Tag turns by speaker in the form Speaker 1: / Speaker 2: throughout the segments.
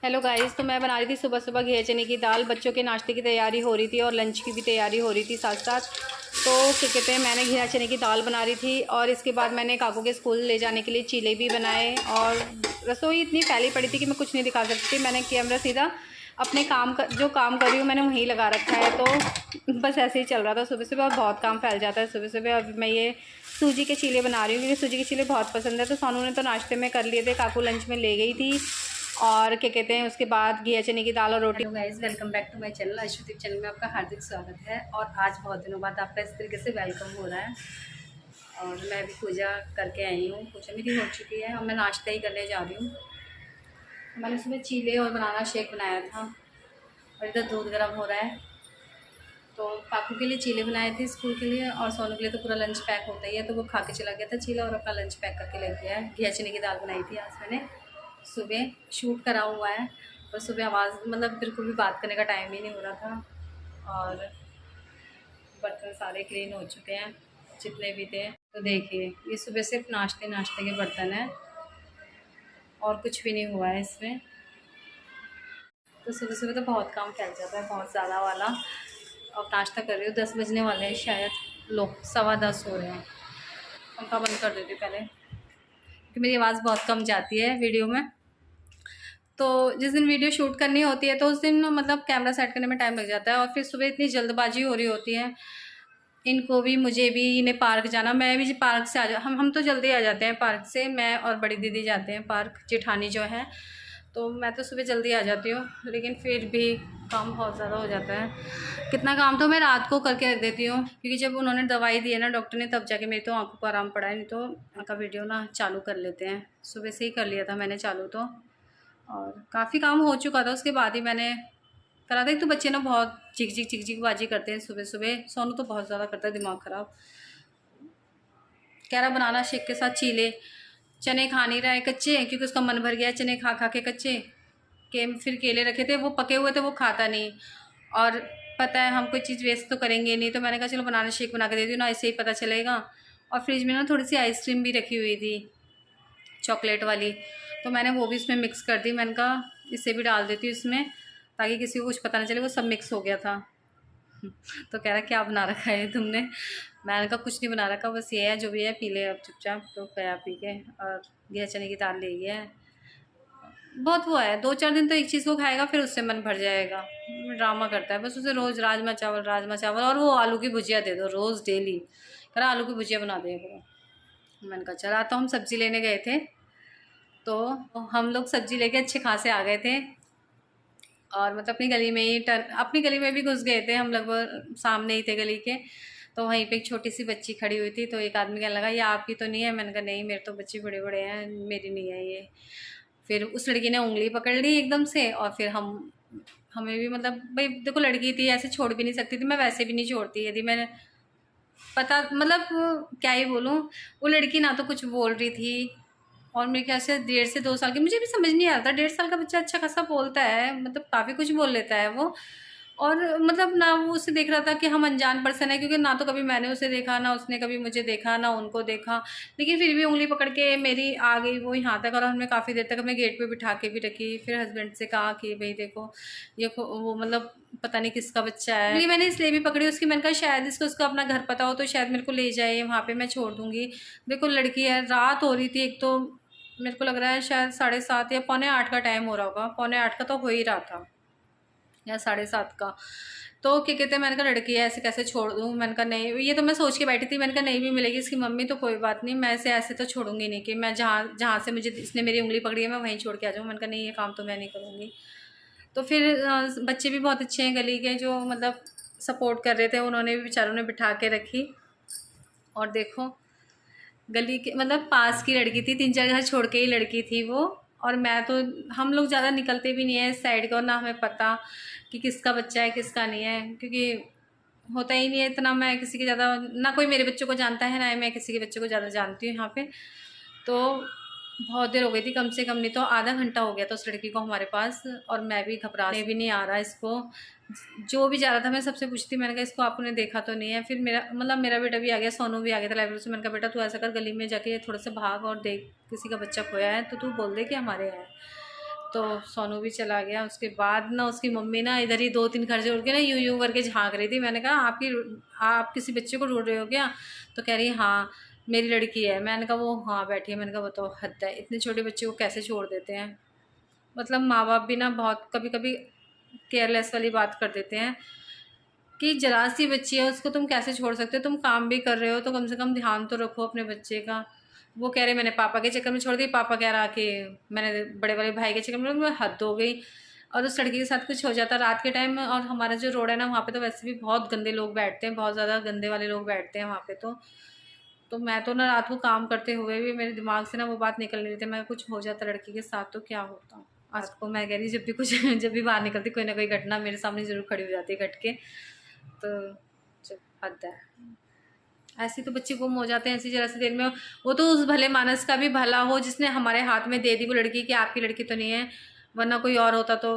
Speaker 1: Hello guys, तो मैं बना रही थी सुबह सुबह घिया चने की दाल। बच्चों के नाश्ते की तैयारी हो रही थी और लंच की भी तैयारी हो रही थी साथ साथ। तो क्या कहते हैं, मैंने घिया चने की दाल बना रही थी और इसके बाद मैंने काकू के स्कूल ले जाने के लिए चीले भी बनाए। और रसोई इतनी फैली पड़ी थी कि मैं कुछ नहीं दिखा सकती थी। मैंने कैमरा सीधा अपने जो काम कर रही हूँ मैंने वहीं लगा रखा है। तो बस ऐसे ही चल रहा था सुबह सुबह, और बहुत काम फैल जाता है सुबह सुबह। अब मैं ये सूजी के चीले बना रही हूँ क्योंकि सूजी के चीले बहुत पसंद है। तो सोनू ने तो नाश्ते में कर लिए थे, काकू लंच में ले गई थी। और क्या कहते हैं, उसके बाद घिया चने की दाल और रोटी।
Speaker 2: Hello guys, welcome back to my channel. Ashwadeep channel में आपका हार्दिक स्वागत है। और आज बहुत दिनों बाद आपका इस तरीके से वेलकम हो रहा है। और मैं अभी पूजा करके आई हूँ, पूजा मेरी हो चुकी है और मैं नाश्ता ही करने जा रही हूँ। मैंने सुबह चीले और बनाना शेक बनाया था और इधर दूध गर्म हो रहा है। तो काकू के लिए चीले बनाए थे स्कूल के लिए, और सोनू के लिए तो पूरा लंच पैक होता ही है, तो वो खा के चला गया था चीला और अपना लंच पैक करके ले गया है। घिया चने की दाल बनाई थी आज मैंने, सुबह शूट करा हुआ है। और सुबह आवाज़ मतलब बिल्कुल भी बात करने का टाइम ही नहीं हो रहा था। और बर्तन सारे क्लीन हो चुके हैं जितने भी थे। तो देखिए, ये सुबह सिर्फ नाश्ते नाश्ते के बर्तन हैं और कुछ भी नहीं हुआ है इसमें। तो सुबह सुबह तो बहुत काम फैल जाता है, बहुत ज़्यादा वाला। अब नाश्ता कर रही हूँ, 10 बजने वाले हैं शायद, लोग 10:15 हो रहे हैं। पंखा बंद कर देती पहले कि मेरी आवाज़ बहुत कम जाती है वीडियो में। तो जिस दिन वीडियो शूट करनी होती है तो उस दिन मतलब कैमरा सेट करने में टाइम लग जाता है, और फिर सुबह इतनी जल्दबाजी हो रही होती है। इनको भी मुझे भी, इन्हें पार्क जाना, मैं भी पार्क से हम तो जल्दी आ जाते हैं पार्क से। मैं और बड़ी दीदी जाते हैं पार्क, जेठानी जो है। तो मैं तो सुबह जल्दी आ जाती हूँ, लेकिन फिर भी काम बहुत ज़्यादा हो जाता है। कितना काम तो मैं रात को करके रख देती हूँ, क्योंकि जब उन्होंने दवाई दी है ना डॉक्टर ने, तब जाके मेरी तो आंखों को आराम पड़ा है। नहीं तो आंखा वीडियो ना चालू कर लेते हैं। सुबह से ही कर लिया था मैंने चालू तो, और काफ़ी काम हो चुका था उसके बाद ही मैंने करा था। एक तो बच्चे ना बहुत चिक चिक बाजी करते हैं सुबह सुबह। सोनू तो बहुत ज़्यादा करता है दिमाग ख़राब। कह रहा बनाना शेक के साथ चीले, चने खा नहीं रहा है, कच्चे हैं, क्योंकि उसका मन भर गया है चने खा खा के कच्चे के। फिर केले रखे थे, वो पके हुए थे, वो खाता नहीं। और पता है हम कोई चीज़ वेस्ट तो करेंगे नहीं, तो मैंने कहा चलो बनाना शेक बना के दे दी ना, ऐसे ही पता चलेगा। और फ्रिज में ना थोड़ी सी आइसक्रीम भी रखी हुई थी, चॉकलेट वाली, तो मैंने वो भी इसमें मिक्स कर दी। मैंने कहा इसे भी डाल देती हूँ इसमें, ताकि किसी को कुछ पता नहीं चले। वो सब मिक्स हो गया था। तो कह रहा क्या बना रखा है तुमने। मैंने कहा कुछ नहीं बना रखा, बस ये है जो भी है पी ले अब चुपचाप। तो गया पी के, और घिया चने की दाल ले गया है। बहुत वो है, 2-4 दिन तो एक चीज़ को खाएगा फिर उससे मन भर जाएगा। ड्रामा करता है बस, उसे रोज़ राजमा चावल और वो आलू की भुजिया दे दो रोज़ डेली। कह रहा आलू की भुजिया बना दिया करो। मैंने कहा चला। तो हम सब्ज़ी लेने गए थे, तो हम लोग सब्ज़ी लेके अच्छे खासे आ गए थे। और मतलब अपनी गली में ही अपनी गली में भी घुस गए थे हम, लगभग सामने ही थे गली के। तो वहीं पे एक छोटी सी बच्ची खड़ी हुई थी, तो एक आदमी कहने लगा ये आपकी तो नहीं है। मैंने कहा नहीं, मेरे तो बच्चे बड़े बड़े हैं, मेरी नहीं है ये। फिर उस लड़की ने उंगली पकड़ ली एकदम से, और फिर हमें भी मतलब भाई देखो लड़की थी, ऐसे छोड़ भी नहीं सकती थी। मैं वैसे भी नहीं छोड़ती यदि मैंने पता मतलब क्या ही बोलूँ। वो लड़की ना तो कुछ बोल रही थी, और मेरे ख्याल से 1.5 से 2 साल की, मुझे भी समझ नहीं आ रहा था। 1.5 साल का बच्चा अच्छा खासा बोलता है, मतलब काफ़ी कुछ बोल लेता है वो। और मतलब ना वो उसे देख रहा था कि हम अनजान पर्सन है, क्योंकि ना तो कभी मैंने उसे देखा, ना उसने कभी मुझे देखा, ना उनको देखा। लेकिन फिर भी उंगली पकड़ के मेरी आ गई वो यहाँ तक, और हमने काफ़ी देर तक हमें गेट पे बिठा के भी रखी। फिर हस्बैंड से कहा कि भाई देखो ये वो मतलब पता नहीं किसका बच्चा है। उंगली मैंने इसलिए भी पकड़ी उसकी, मैंने कहा शायद इसको उसका अपना घर पता हो तो शायद मेरे को ले जाए, वहाँ पर मैं छोड़ दूँगी। देखो लड़की है, रात हो रही थी एक तो, मेरे को लग रहा है शायद 7:30 या 7:45 का टाइम हो रहा होगा। 7:45 का तो हो ही रहा था, या 7:30 का। तो क्या कहते हैं, मैंने कहा लड़की है ऐसे कैसे छोड़ दूँ। मैंने कहा नहीं, ये तो मैं सोच के बैठी थी। मैंने कहा नहीं भी मिलेगी इसकी मम्मी तो कोई बात नहीं, मैं इसे ऐसे तो छोड़ूंगी नहीं कि मैं जहाँ जहाँ से मुझे इसने मेरी उंगली पकड़ी है मैं वहीं छोड़ के आ जाऊँ। मैंने कहा नहीं, ये काम तो मैं नहीं करूँगी। तो फिर बच्चे भी बहुत अच्छे हैं गली के, जो मतलब सपोर्ट कर रहे थे, उन्होंने भी बेचारों ने बिठा के रखी। और देखो गली के मतलब पास की लड़की थी, 3-4 घर छोड़ के ही लड़की थी वो। और मैं तो, हम लोग ज़्यादा निकलते भी नहीं है इस साइड का, और ना हमें पता कि किसका बच्चा है किसका नहीं है, क्योंकि होता ही नहीं है इतना। मैं किसी के ज़्यादा, ना कोई मेरे बच्चों को जानता है, ना मैं किसी के बच्चों को ज़्यादा जानती हूँ यहाँ पे। तो बहुत देर हो गई थी, कम से कम नहीं तो आधा घंटा हो गया था उस लड़की को हमारे पास। और मैं भी घबराने भी नहीं आ रहा इसको। जो भी जा रहा था मैं सबसे पूछती, मैंने कहा इसको आपने देखा तो नहीं है। फिर मेरा बेटा भी आ गया, सोनू भी आ गया था लाइब्रेरी से। मैंने कहा बेटा तू ऐसा कर, गली में जाके थोड़ा सा भाग और देख, किसी का बच्चा खोया है तो तू बोल दे कि हमारे है। तो सोनू भी चला गया। उसके बाद ना उसकी मम्मी ना इधर ही 2-3 घर जोड़ के ना यूं करके झांक रही थी। मैंने कहा आप किसी बच्चे को ढूंढ रहे हो क्या? तो कह रही हाँ मेरी लड़की है। मैंने कहा वो हाँ बैठी है। मैंने कहा बताओ हद है, इतने छोटे बच्चे को कैसे छोड़ देते हैं। मतलब माँ बाप भी ना बहुत कभी कभी केयरलेस वाली बात कर देते हैं कि जरा सी बच्ची है उसको तुम कैसे छोड़ सकते हो। तुम काम भी कर रहे हो तो कम से कम ध्यान तो रखो अपने बच्चे का। वो कह रहे मैंने पापा के चक्कर में छोड़ दी, पापा कह रहा कि मैंने बड़े वाले भाई के चक्कर में, हद हो गई। और उस लड़की के साथ कुछ हो जाता रात के टाइम में। और हमारा जो रोड है ना वहाँ पे तो वैसे भी बहुत गंदे लोग बैठते हैं, बहुत ज़्यादा गंदे वाले लोग बैठते हैं वहाँ पे। तो मैं तो ना रात को काम करते हुए भी मेरे दिमाग से ना वो बात निकल नहीं रही थी। मैं कुछ हो जाता लड़की के साथ तो क्या होता। आज को मैं कह रही जब भी कुछ जब भी बाहर निकलती कोई ना कोई घटना मेरे सामने ज़रूर खड़ी हो जाती है घट के। तो जब हद है, ऐसे तो बच्चे गुम हो जाते हैं ऐसी जरा सी देर में। वो तो उस भले मानस का भी भला हो जिसने हमारे हाथ में दे दी वो लड़की कि आपकी लड़की तो नहीं है, वरना कोई और होता तो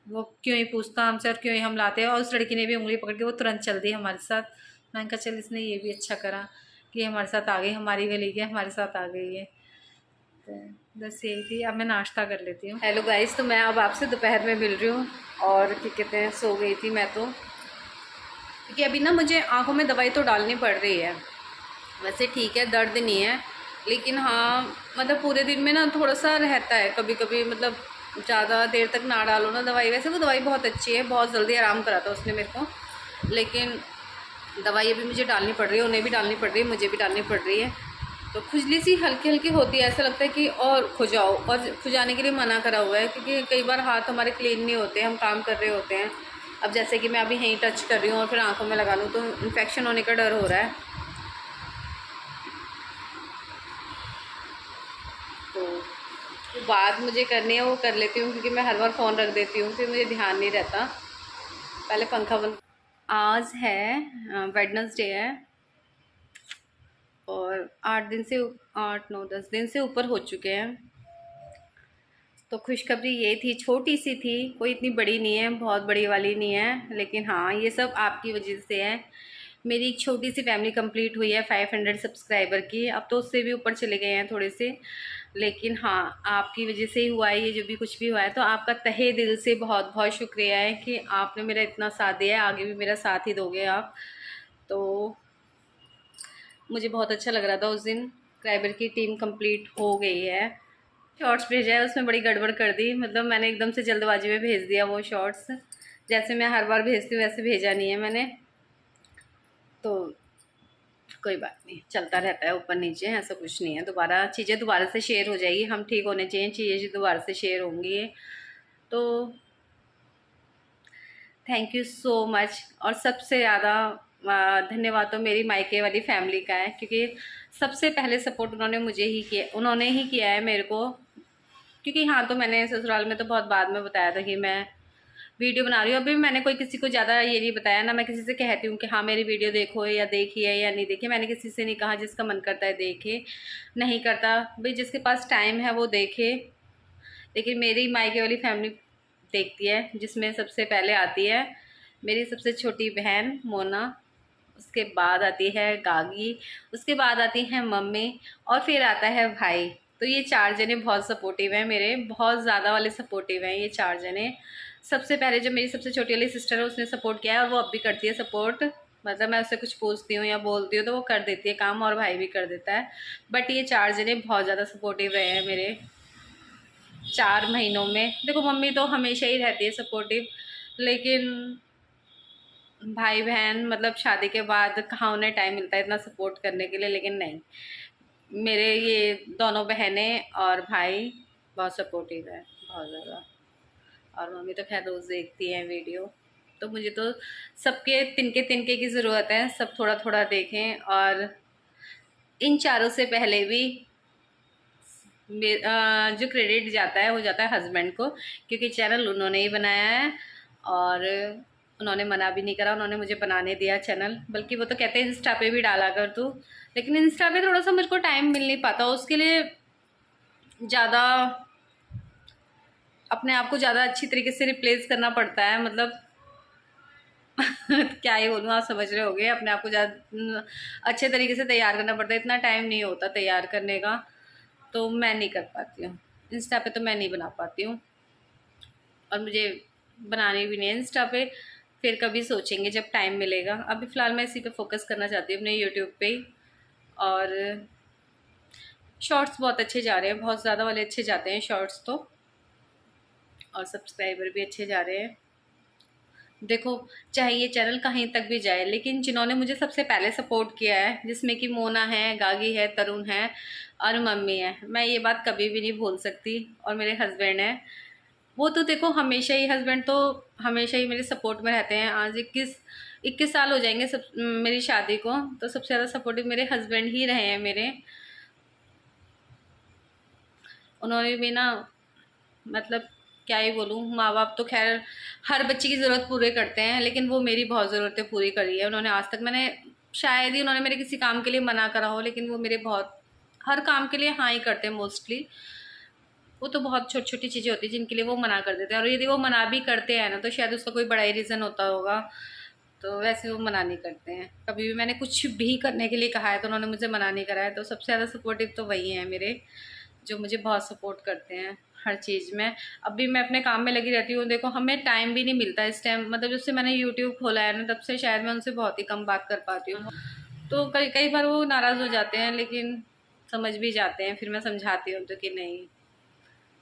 Speaker 2: वो क्यों ही पूछता हमसे और क्यों ही हम लाते हैं। और उस लड़की ने भी उंगली पकड़ के वो तुरंत चल दी हमारे साथ। मैंने कहा चल इसने ये भी अच्छा करा कि हमारे साथ आ गई, हमारी गली के हमारे साथ आ गई है। तो बस यही थी। अब मैं नाश्ता कर लेती हूँ। हेलो गाइस, तो मैं अब आपसे दोपहर में मिल रही हूँ और क्या कहते हैं सो गई थी मैं तो, क्योंकि अभी ना मुझे आँखों में दवाई तो डालनी पड़ रही है। वैसे ठीक है दर्द नहीं है, लेकिन हाँ मतलब पूरे दिन में ना थोड़ा सा रहता है कभी कभी, मतलब ज़्यादा देर तक ना डालो ना दवाई। वैसे वो दवाई बहुत अच्छी है, बहुत जल्दी आराम कराता उसने मेरे को, लेकिन दवाई अभी मुझे डालनी पड़ रही है, उन्हें भी डालनी पड़ रही है, मुझे भी डालनी पड़ रही है। तो खुजली सी हल्की हल्की होती है, ऐसा लगता है कि और खुजाओ, और खुजाने के लिए मना करा हुआ है क्योंकि कई बार हाथ हमारे क्लीन नहीं होते, हम काम कर रहे होते हैं। अब जैसे कि मैं अभी यहीं टच कर रही हूँ और फिर आंखों में लगा लूँ तो इन्फेक्शन होने का डर हो रहा है। तो बात मुझे करनी है वो कर लेती हूँ, क्योंकि मैं हर बार फ़ोन रख देती हूँ फिर मुझे ध्यान नहीं रहता। पहले पंखा बंद। आज है वेडनेसडे है और 8 9 10 दिन से ऊपर हो चुके हैं। तो खुशखबरी ये थी, छोटी सी थी, कोई इतनी बड़ी नहीं है, बहुत बड़ी वाली नहीं है, लेकिन हाँ ये सब आपकी वजह से है। मेरी एक छोटी सी फैमिली कंप्लीट हुई है 500 सब्सक्राइबर की। अब तो उससे भी ऊपर चले गए हैं थोड़े से, लेकिन हाँ आपकी वजह से ही हुआ है ये जो भी कुछ भी हुआ है। तो आपका तहे दिल से बहुत बहुत शुक्रिया है कि आपने मेरा इतना साथ दिया है, आगे भी मेरा साथ ही दोगे आप। तो मुझे बहुत अच्छा लग रहा था उस दिन। सब्सक्राइबर की टीम कंप्लीट हो गई है। शॉर्ट्स भेजा है उसमें बड़ी गड़बड़ कर दी, मतलब मैंने एकदम से जल्दबाजी में भेज दिया वो शॉर्ट्स, जैसे मैं हर बार भेजती हूँ वैसे भेजा नहीं है मैंने। तो कोई बात नहीं, चलता रहता है ऊपर नीचे, ऐसा कुछ नहीं है। चीज़ें दोबारा से शेयर हो जाएगी, हम ठीक होने चाहिए, चीज़ें दोबारा से शेयर होंगी। तो थैंक यू सो मच। और सबसे ज़्यादा धन्यवाद तो मेरी मायके वाली फैमिली का है, क्योंकि सबसे पहले सपोर्ट उन्होंने ही किया है मेरे को। क्योंकि हाँ तो मैंने ससुराल में तो बहुत बाद में बताया था कि मैं वीडियो बना रही हूँ। अभी मैंने कोई किसी को ज़्यादा ये नहीं बताया ना, मैं किसी से कहती हूँ कि हाँ मेरी वीडियो देखो या देखिए या नहीं देखिए। मैंने किसी से नहीं कहा, जिसका मन करता है देखे, नहीं करता भाई जिसके पास टाइम है वो देखे। लेकिन मेरी मायके वाली फैमिली देखती है, जिसमें सबसे पहले आती है मेरी सबसे छोटी बहन मोना, उसके बाद आती है गागी, उसके बाद आती है मम्मी, और फिर आता है भाई। तो ये 4 जने बहुत सपोर्टिव हैं मेरे, बहुत ज़्यादा वाले सपोर्टिव हैं ये 4 जने। सबसे पहले जो मेरी सबसे छोटी वाली सिस्टर है उसने सपोर्ट किया है, और वो अब भी करती है सपोर्ट। मतलब मैं उससे कुछ पूछती हूँ या बोलती हूँ तो वो कर देती है काम, और भाई भी कर देता है। बट ये 4 जने बहुत ज़्यादा सपोर्टिव रहे हैं मेरे 4 महीनों में। देखो मम्मी तो हमेशा ही रहती है सपोर्टिव, लेकिन भाई बहन मतलब शादी के बाद कहाँ उन्हें टाइम मिलता है इतना सपोर्ट करने के लिए। लेकिन नहीं, मेरे ये दोनों बहनें और भाई बहुत सपोर्टिव है, बहुत ज़्यादा। और मम्मी तो खैर रोज़ देखती हैं वीडियो। तो मुझे तो सबके तिनके तिनके की ज़रूरत है, सब थोड़ा थोड़ा देखें। और इन चारों से पहले भी जो क्रेडिट जाता है वो जाता है हस्बैंड को, क्योंकि चैनल उन्होंने ही बनाया है और उन्होंने मना भी नहीं करा, उन्होंने मुझे बनाने दिया चैनल। बल्कि वो तो कहते हैं इंस्टा पे भी डाला कर तू, लेकिन इंस्टा पे थोड़ा सा मेरे को टाइम मिल नहीं पाता, उसके लिए ज़्यादा अपने आप को ज़्यादा अच्छी तरीके से रिप्लेस करना पड़ता है। मतलब क्या ही बोलूँ, आप समझ रहे होगे, अपने आप को ज़्यादा अच्छे तरीके से तैयार करना पड़ता है, इतना टाइम नहीं होता तैयार करने का, तो मैं नहीं कर पाती हूँ। इंस्टा पे तो मैं नहीं बना पाती हूँ और मुझे बनानी भी नहीं है इंस्टा पे। फिर कभी सोचेंगे जब टाइम मिलेगा। अभी फ़िलहाल मैं इसी पे फोकस करना चाहती हूँ, अपने यूट्यूब पे ही। और शॉर्ट्स बहुत अच्छे जा रहे हैं, बहुत ज़्यादा वाले अच्छे जाते हैं शॉर्ट्स तो, और सब्सक्राइबर भी अच्छे जा रहे हैं। देखो चाहे ये चैनल कहीं तक भी जाए, लेकिन जिन्होंने मुझे सबसे पहले सपोर्ट किया है, जिसमें कि मोना है, गागी है, तरुण है और मम्मी है, मैं ये बात कभी भी नहीं भूल सकती। और मेरे हस्बैंड हैं, वो तो देखो हमेशा ही, हस्बैंड तो हमेशा ही मेरे सपोर्ट में रहते हैं। आज 21 साल हो जाएंगे सब मेरी शादी को, तो सबसे ज़्यादा सपोर्टिव मेरे हस्बैंड ही रहे हैं मेरे। उन्होंने भी ना, मतलब क्या ही बोलूँ, माँ बाप तो खैर हर बच्चे की ज़रूरत पूरे करते हैं, लेकिन वो मेरी बहुत ज़रूरतें पूरी करी है उन्होंने। आज तक मैंने शायद ही उन्होंने मेरे किसी काम के लिए मना करा हो, लेकिन वो मेरे बहुत हर काम के लिए हाँ ही करते हैं मोस्टली। वो तो बहुत छोटी छोटी चीज़ें होती हैं जिनके लिए वो मना कर देते हैं, और यदि वो मना भी करते हैं ना तो शायद उसका कोई बड़ा ही रीज़न होता होगा, तो वैसे वो मना नहीं करते हैं। कभी भी मैंने कुछ भी करने के लिए कहा है तो उन्होंने मुझे मना नहीं करा है। तो सबसे ज़्यादा सपोर्टिव तो वही हैं मेरे, जो मुझे बहुत सपोर्ट करते हैं हर चीज़ में। अभी मैं अपने काम में लगी रहती हूँ, देखो हमें टाइम भी नहीं मिलता इस टाइम, मतलब जब से मैंने यूट्यूब खोला है ना तब से शायद मैं उनसे बहुत ही कम बात कर पाती हूँ। तो कई कई बार वो नाराज़ हो जाते हैं, लेकिन समझ भी जाते हैं। फिर मैं समझाती हूँ तो कि नहीं,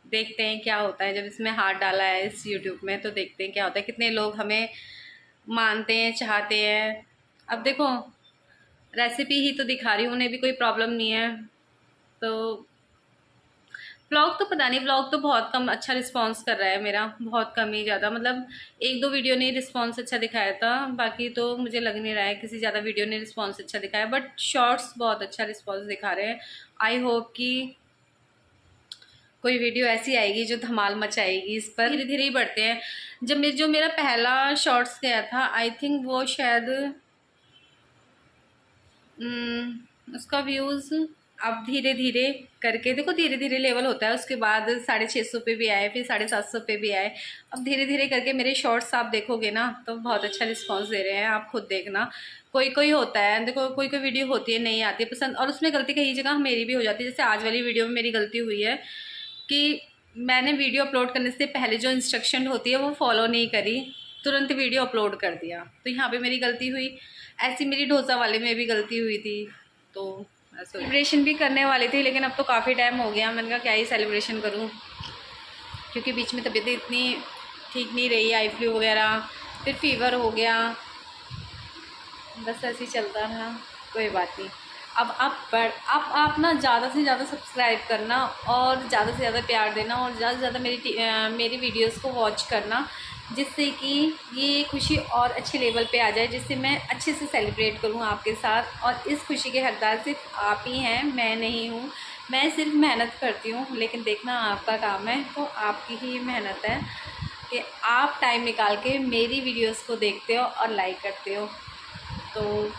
Speaker 2: देखते हैं क्या होता है। जब इसमें हाथ डाला है इस यूट्यूब में तो देखते हैं क्या होता है, कितने लोग हमें मानते हैं, चाहते हैं। अब देखो रेसिपी ही तो दिखा रही हूँ, उन्हें भी कोई प्रॉब्लम नहीं है। तो व्लॉग तो पता नहीं, व्लॉग तो बहुत कम अच्छा रिस्पांस कर रहा है मेरा, बहुत कम ही ज़्यादा, मतलब 1-2 वीडियो ने रिस्पांस अच्छा दिखाया था, बाकी तो मुझे लग नहीं रहा है किसी ज़्यादा वीडियो ने रिस्पांस अच्छा दिखाया। बट शॉर्ट्स बहुत अच्छा रिस्पांस दिखा रहे हैं। आई होप कि कोई वीडियो ऐसी आएगी जो धमाल मचाएगी इस पर। धीरे धीरे ही बढ़ते हैं। जो मेरा पहला शॉर्ट्स गया था, आई थिंक वो शायद उसका व्यूज़ अब धीरे धीरे करके, देखो धीरे धीरे लेवल होता है, उसके बाद 650 पे भी आए, फिर 750 पे भी आए। अब धीरे धीरे करके मेरे शॉर्ट्स आप देखोगे ना तो बहुत अच्छा रिस्पांस दे रहे हैं, आप खुद देखना। कोई कोई होता है, देखो कोई कोई वीडियो होती है नहीं आती है पसंद, और उसमें गलती कई जगह मेरी भी हो जाती है। जैसे आज वाली वीडियो में मेरी गलती हुई है कि मैंने वीडियो अपलोड करने से पहले जो इंस्ट्रक्शन होती है वो फॉलो नहीं करी, तुरंत वीडियो अपलोड कर दिया, तो यहाँ पे मेरी गलती हुई। ऐसी मेरी डोसा वाले में भी गलती हुई थी। तो सेलिब्रेशन भी करने वाली थी, लेकिन अब तो काफ़ी टाइम हो गया, मैंने कहा क्या ही सेलिब्रेशन करूँ, क्योंकि बीच में तबीयत इतनी ठीक नहीं रही, आई फ्लू वगैरह, फिर फीवर हो गया, बस ऐसे ही चलता रहा। कोई बात नहीं। अब आप ना ज़्यादा से ज़्यादा सब्सक्राइब करना और ज़्यादा से ज़्यादा प्यार देना, और ज़्यादा से ज़्यादा मेरी वीडियोस को वॉच करना, जिससे कि ये खुशी और अच्छे लेवल पे आ जाए, जिससे मैं अच्छे से सेलिब्रेट करूँ आपके साथ। और इस खुशी के हकदार सिर्फ आप ही हैं, मैं नहीं हूँ। मैं सिर्फ मेहनत करती हूँ, लेकिन देखना आपका काम है, तो आपकी ही मेहनत है कि आप टाइम निकाल के मेरी वीडियोस को देखते हो और लाइक करते हो। तो